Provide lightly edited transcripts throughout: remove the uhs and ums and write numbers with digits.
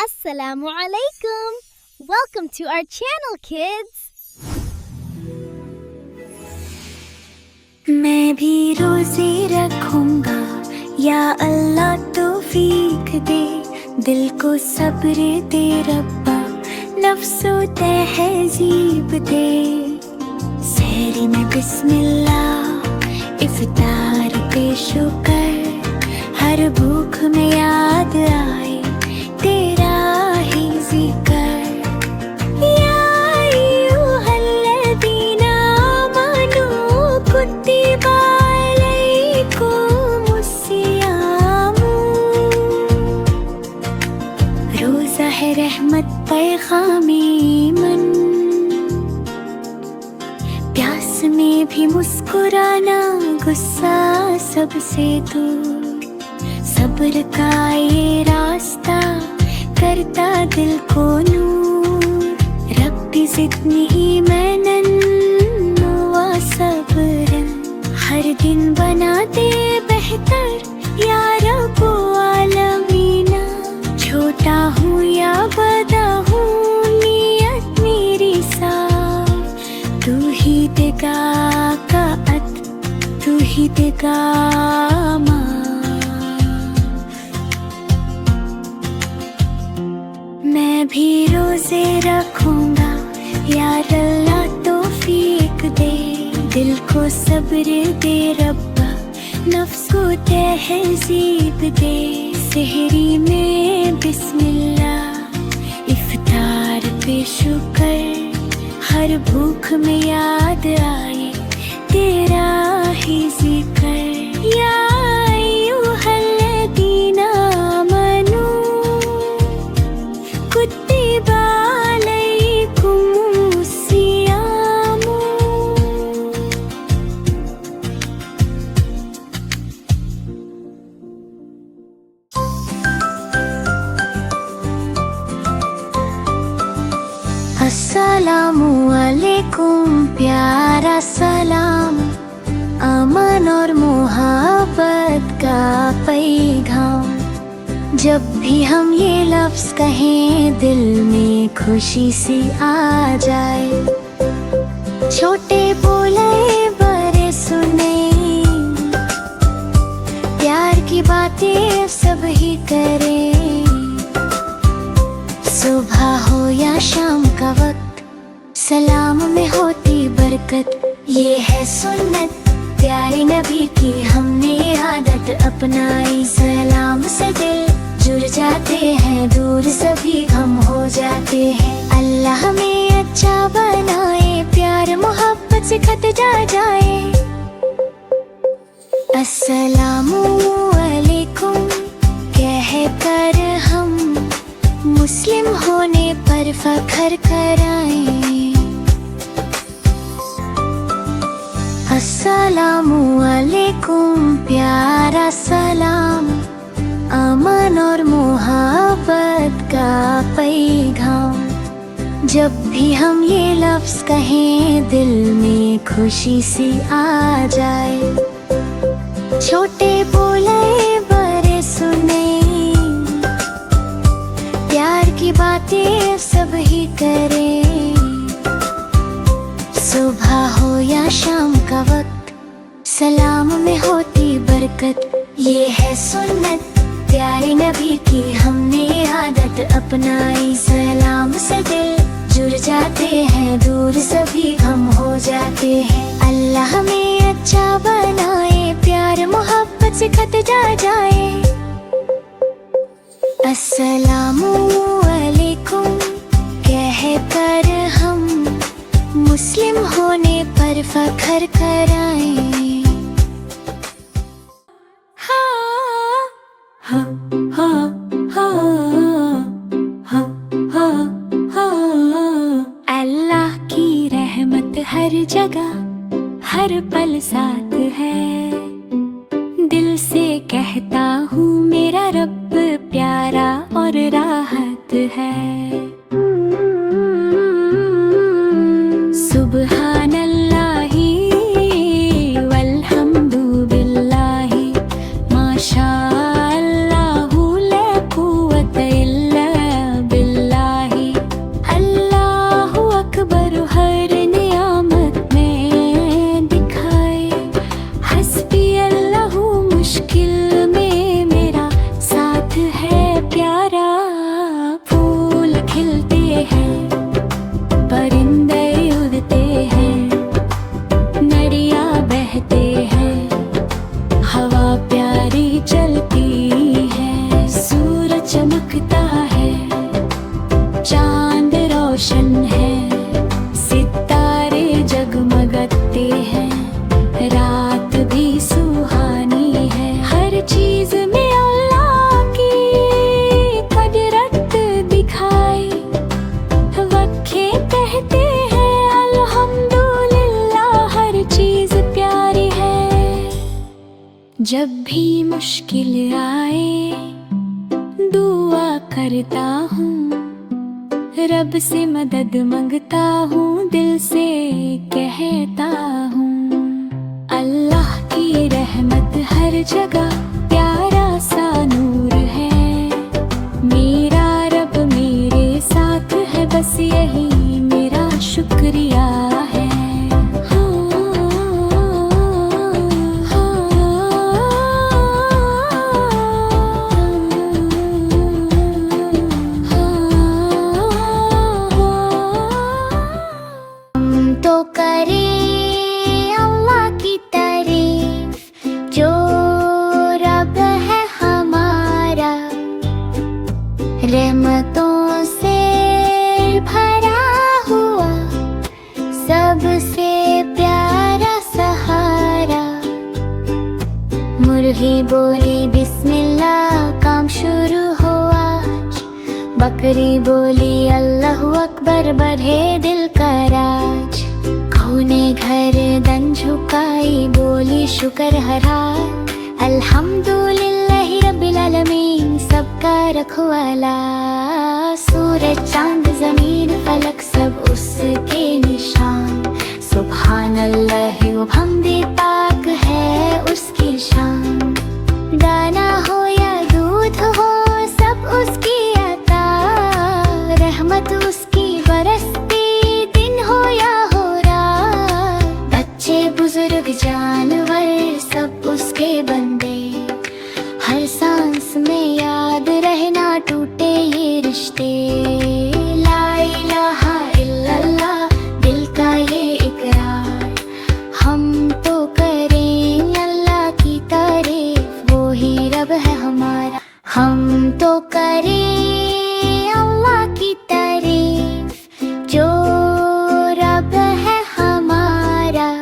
Assalamu alaikum. Welcome to our channel, kids. मैं भी रोज़े रखूंगा या अल्लाह तौफीक दे, दिल को सब्र दे रब्बा, नफ्सो तहजीब दे। सहरी में बिस्मिल्लाह, इफ्तार पे शुक्र, हर भूख में याद आए तेरा ही जिक्र। या अय्युहल्लज़ीना आमनू कुतिबा अलैकुमुस्सियाम। रोज़ा है रहमत पैगामे मन, प्यास में भी मुस्कुराना, गुस्सा सबसे दूर। सब्र का ये रास्ता करता दिल को नूर। रब्बी ज़िदनी मनन व सब्रन, हर दिन बना दे बेहतर या रब्बो आलमीना। छोटा हूँ या बड़ा हूँ, नियत मेरी साफ, तू ही देगा कात, तू ही देगा माफ। मैं भी रोज़े रखूंगा या अल्लाह तौफीक दे, दिल को सब्र दे रब्बा, नफ्स को तहजीब दे। सहरी में बिस्मिल्लाह, इफ्तार पे शुक्र, हर भूख में याद आए तेरा ही जिक्र। या अय्युहल्लज़ीना आमनू कुतिबा अलैकुमुस्सियाम। अस्सलामु अलैकुम प्यारा सलाम, अमन और मोहब्बत का पैगाम। जब भी हम ये लफ्ज़ कहें, दिल में खुशी सी आ जाए। छोटे बोले बड़े सुने, प्यार की बातें सब ही करें। सुबह हो या शाम का वक्त, सलाम में होती बरकत। ये है सुन्नत प्यारे नबी की, हमने आदत अपनाई। सलाम से दिल जुड़ जाते हैं, दूर सभी गम हो जाते हैं। अल्लाह हमें अच्छा बनाए, प्यार मोहब्बत सिखत जा जाए। अस्सलामु अलैकुम कह कर हम मुस्लिम होने पर फख्र कराएं। अस्सलामु अलैकुम प्यारा सलाम, अमन और मोहब्बत का पैगाम। जब भी हम ये लफ्ज़ कहें, दिल में खुशी सी आ जाए। छोटे बोले बड़े सुने, प्यार की बातें सब ही करें। सुबह हो या शाम का वक्त, सलाम में होती बरकत। ये है सुन्नत प्यारे नबी की, हमने आदत अपनाई। सलाम से दिल जुड़ जाते हैं, दूर सभी गम हो जाते हैं। अल्लाह हमें अच्छा बनाए, प्यार मोहब्बत सिखत जा जाए। अस्सलामु अलैकुम कह कर हम मुस्लिम होने पर फख्र कराएं। अल्लाह की रहमत हर जगह हर पल साथ है। दिल से कहता हूँ मेरा रब प्यारा और राहत है। सुब्हानल्लाही वल्हम्दु बिल्लाही, माशा अल्लाहु ला कुव्वता इल्ला जब भी मुश्किल आए दुआ करता हूँ, रब से मदद मांगता हूँ, दिल से कहता हूँ। अल्लाह की रहमत हर जगह प्यारा सा नूर है, मेरा रब मेरे साथ है, बस यही मेरा शुक्रिया है। तो करें अल्लाह की तारीफ, जो रब है हमारा, रहमतों से भरा हुआ, सबसे प्यारा सहारा। मुर्गी बोली बिस्मिल्लाह, काम शुरू हुआ। बकरी बोली अल्लाहु अकबर, बढ़े दिल का राज। ने गर्दन झुकाई, बोली शुक्र हरा। अल्हम्दुलिल्लाहि रब्बिल आलमीन, सबका रखवाला। सूरज चांद जमीन फलक सब उसके निशान, सुभान अल्लाह व हमदे, पाक है उसकी शान। दाना हो या दूध हो सब उसकी अता, रहमत उसकी बरसती दिन हो या बुजुर्ग जानवर सब उसके बंदे। हर सांस में याद रहना, टूटे ये रिश्ते। ला इलाहा इल्लल्लाह, दिल का ये इकरार। हम तो करें अल्लाह की तारीफ, वो ही रब है हमारा। हम तो करें अल्लाह की तारीफ, जो रब है हमारा,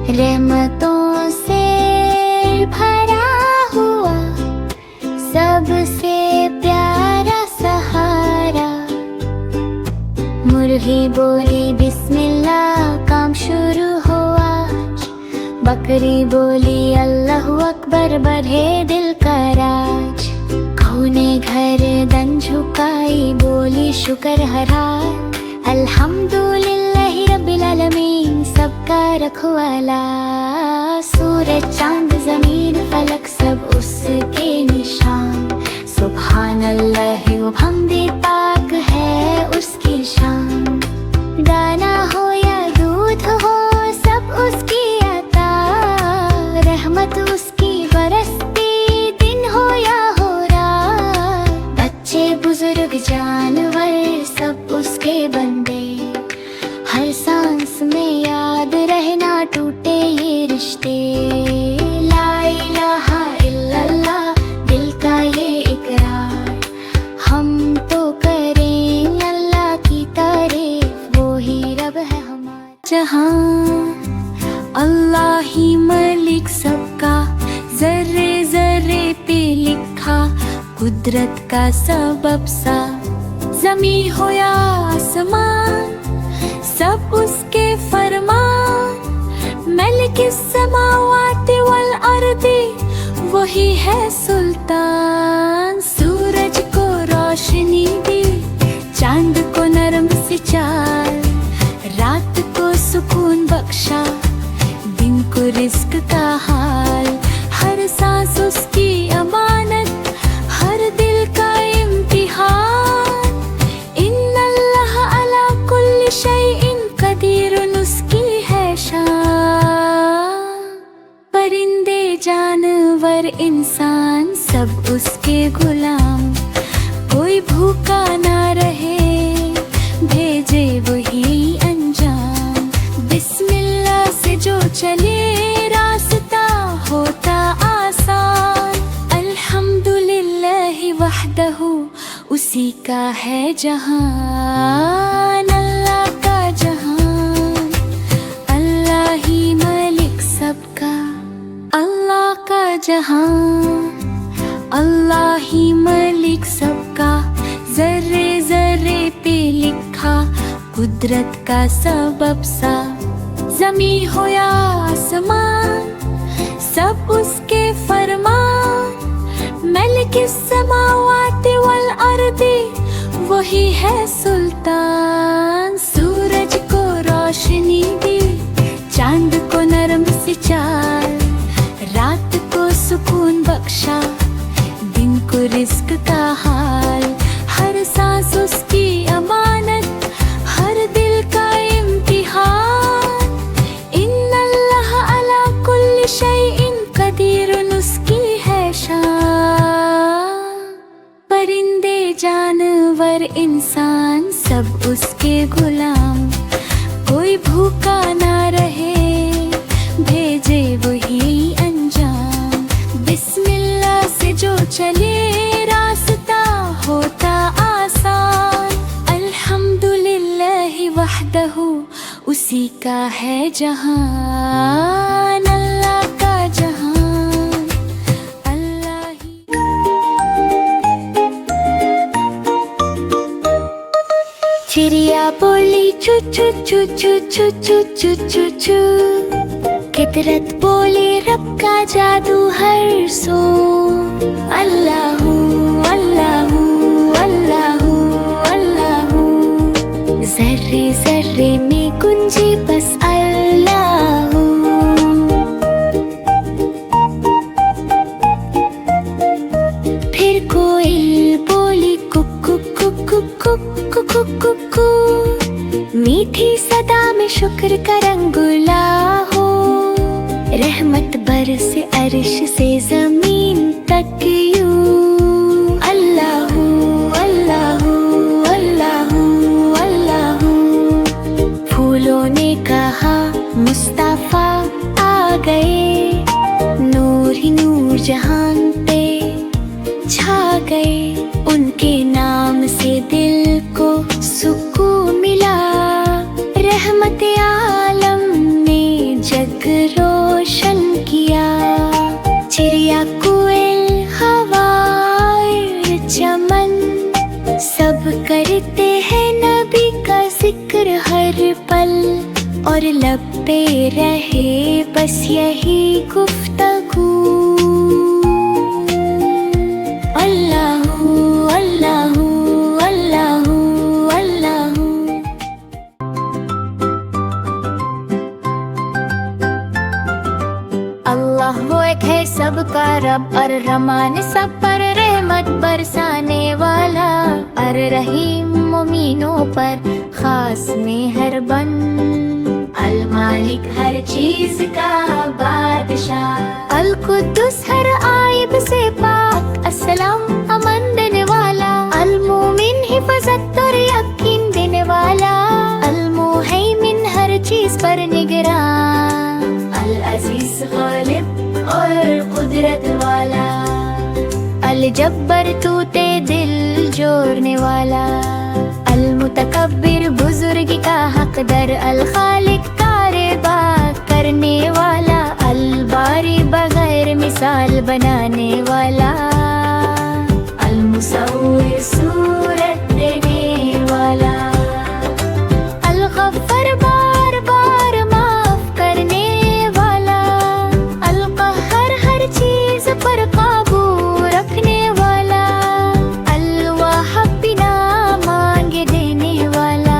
रहमतों से भरा हुआ, सबसे प्यारा सहारा। मुर्गी बोली बिस्मिल्लाह, काम शुरू हुआ। बकरी बोली अल्लाहु अकबर, बढ़े दिल का राज। ने गर्दन झुकाई, बोली शुक्र हरा। अल्हम्दुलिल्लाहि रब्बिल आलमीन, सबका रखवाला। सूरज चांद जमीन फलक सब उसके निशान, सुभान अल्लाह व हमदे, पाक है उसकी शान। दाना हो या दूध हो सब उसकी अता, रहमत उसकी बरसती दिन हो या हो रात। बच्चे बुजुर्ग जानवर सब उसके बंदे। हर सांस में याद रहना, टूटे ये रिश्ते। ला इलाहा इल्लल्लाह, दिल का ये इकरार। हम तो करें अल्लाह की तारीफ, वो ही रब है हमारा। जहां अल्लाह ही मलिक सबका, जर्रे जर्रे पे लिखा, कुदरत का सबब सा। ज़मी हो या आसमान, सब उसके फरमान। मलिक समावाति वल अर्दी, वही है सुल्तान। सूरज को रोशनी दी, चांद को नरम सी चाल। रात को सुकून बख्शा, दिन को रिस्क का हाल। हर सांस उसकी अमानत, हर दिल का इम्तिहान। इन्नल्लाह अला कुल्ली शैइन कदीरुन, उसकी है शान। परिंदे जानवर इंसान सब उसके गुलाम। कोई भूखा ना रहे, भेजे वही अंजाम। बिस्मिल्लाह से जो चले, रास्ता होता आसान। अल्हम्दुलिल्लाहि वहदहू, उसी का है जहान। अल्लाह का जहान, अल्लाह ही मलिक सबका। अल्लाह का जहान, अल्लाह ही मलिक सबका। जर्रे जर्रे पे लिखा, कुदरत का सबब सा। ज़मी हो या आसमान, सब उसके फरमान। मलिकिस समावाति वल अर्दी, वही है सुल्तान। सूरज को रोशनी दी, चांद को नरम सी चाल, रात को सुकून बख्शा, दिन को रिस्क का हाल। हर सांस उसकी अमानत, हर दिल का इम्तिहान। इन्नल्लाह अला कुल्ली शैइन कदीरुन, उसकी है शान। परिंदे जानवर इंसान सब उसके गुलाम, कोई भूखा ना रहे, भेजे वही अंजाम। बिस्मिल्लाह से जो चले, रास्ता होता आसान। अल्हम्दुलिल्लाहि वहदहू, उसी का है जहान। अल्लाह का जहान अल्लाह ही। चिड़िया बोली चू चू चू चू चू चू चू चू चू। फितरत बोले रब का जादू हर सो। अल्लाहू अल्लाहू अल्लाहू अल्लाहू, जर्रे जर्रे में गुंजे बस अल्लाहू। फिर कोयल बोली cook cook cook cook cook cook cook. मीठी सदा में शुक्र का रंगुला हो, रहमत बरसे अर्श से जमीन तक यूं। अल्लाहू अल्लाहू अल्लाहू अल्लाहू। फूलों ने कहा मुस्तफा आ गए, नूर ही नूर जहान पे छा गए। उनके नाम से दिल को सुकून मिला, रहमत आलम ने जग रोशन किया। चिड़िया कोयल हवा चमन, सब करते हैं नबी का जिक्र हर पल। और लब पे रहे बस यही गुफ्तगू। अल्लाहू अल्लाहू अल्लाहू अल्लाहू। अल्लाह वो एक है सबका रब, अर रहमान सब पर रहमत बरसाने वाला। अर रहीम मोमिनों पर खास मेहरबान। अल मालिक हर चीज का बादशाह। अल कुद्दुस हर आइब से पाक, अस्सलाम अमन देने वाला। अल मोमिन हिफाजत और यकीन देने वाला। अल मुहैमिन हर चीज पर निगरान। अल अजीज गालिब और कुदरत वाला। अल जब्बर तूते दिल जोड़ने वाला। अल मुतकब्बिर बुजुर्ग का हकदर। अल खालिक कारेबा करने वाला। अल बारी बगैर मिसाल बनाने वाला। अल मुसव्विर सूरत देने वाला। अल गफ्फार बार बार माफ करने वाला। अल कहर हर चीज पर काबू रखने वाला। अल वाहब बिना मांगे देने वाला।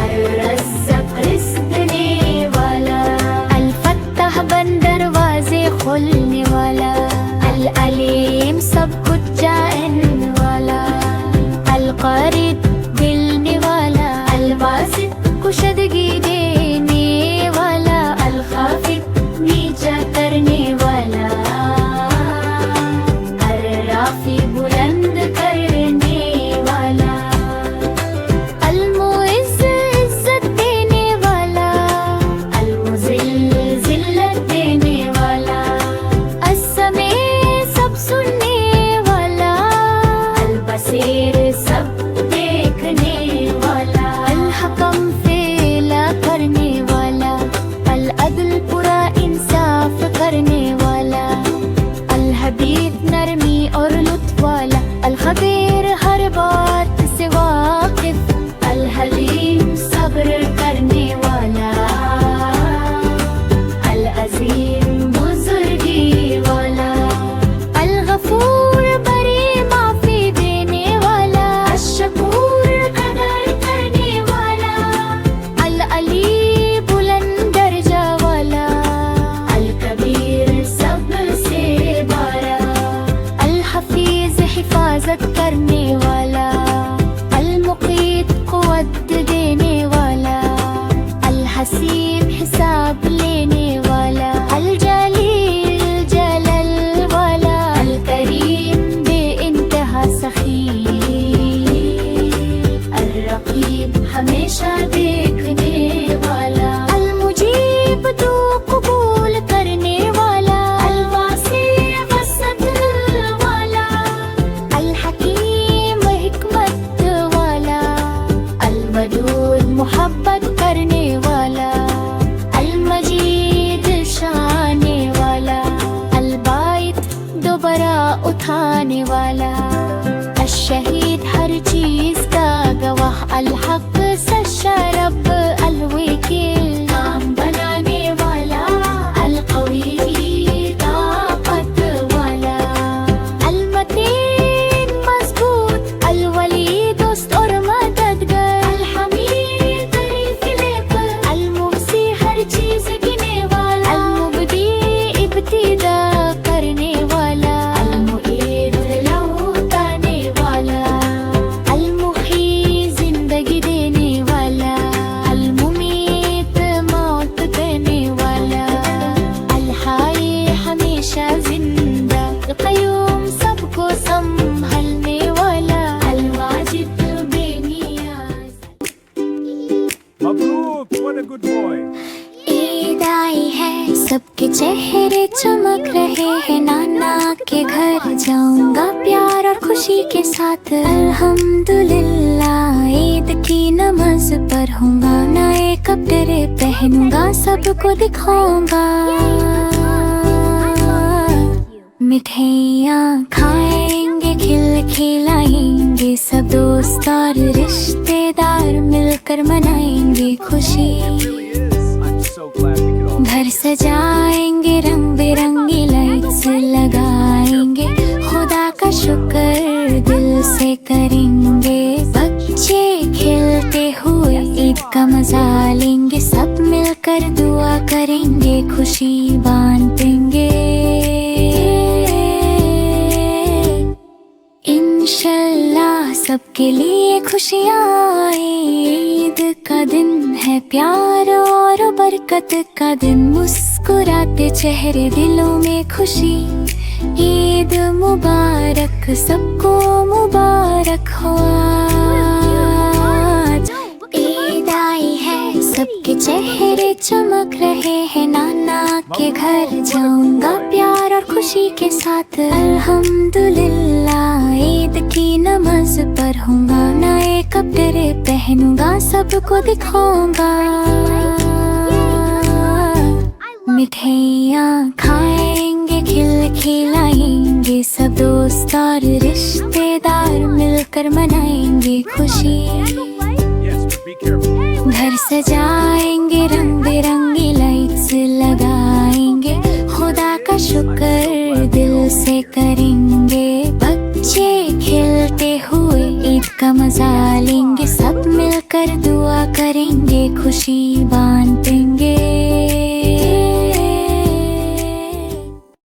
अल रज़्ज़ाक़ रिज़्क़ देने वाला। अल फत्ताह बंद दरवाजे खोलने वाला। अल अलीम सब कुछ जानने वाला। अल क़रीब मिलने वाला। अल वासित कुशदगी देने वाला। अल खाफिद नीचा करने वाला। अल राफ़ी बुलंद करने वाला। अल मुइज़्ज़ इज़्ज़त देने वाला। अल मुज़िल्ल ज़िल्लत देने वाला। अस्समी सब सुनने वाला। अल बसीर सब देखने वाला। अल हकम फ़ैसला करने वाला। अल अदल पूरा इंसाफ करने वाला। अल हबीब नरमी और लुत्फ़ वाला। अल खबीर हर बात से वाकिफ। अल हलीम सब्र करने वाला। अल अज़ीम सबके चेहरे चमक रहे हैं, नाना के घर जाऊंगा प्यार और खुशी के साथ। अल्हम्दुलिल्लाह ईद की नमाज पढ़ूंगा, नए कपड़े पहनूंगा, सबको दिखाऊंगा। मिठाइयाँ खाएंगे, खिलाएंगे, सब दोस्त और रिश्तेदार मिलकर मनाएंगे खुशी। घर सजाएंगे, रंग बिरंगी लाइट्स लगाएंगे, खुदा का शुक्र दिल से करेंगे। बच्चे खेलते हुए ईद का मजा लेंगे, सब मिलकर दुआ करेंगे, खुशी बांटेंगे। इंशाल्लाह सबके लिए खुशियाँ आए, ईद का दिन है प्यार और बरकत का दिन, मुस्कुराते चेहरे दिलों में खुशी। ईद मुबारक, सबको मुबारक हो आज। ईद आई है, सबके चेहरे चमक रहे हैं, नाना के घर जाऊंगा प्यार और खुशी के साथ। अल्हम्दुलिल्लाह ईद की नमाज पढ़ूंगा, नए कपड़े पहनूंगा, सबको दिखाऊंगा। मिठाइयाँ खाएंगे, खिलाएंगे, सब दोस्त और रिश्तेदार मिलकर मनाएंगे खुशी। घर सजाएंगे, रंग बिरंगी लाइट्स लगाएंगे, खुदा का शुक्र दिल से करेंगे। बच्चे खेलते हुए ईद का मजा लेंगे, सब मिलकर दुआ करेंगे, खुशी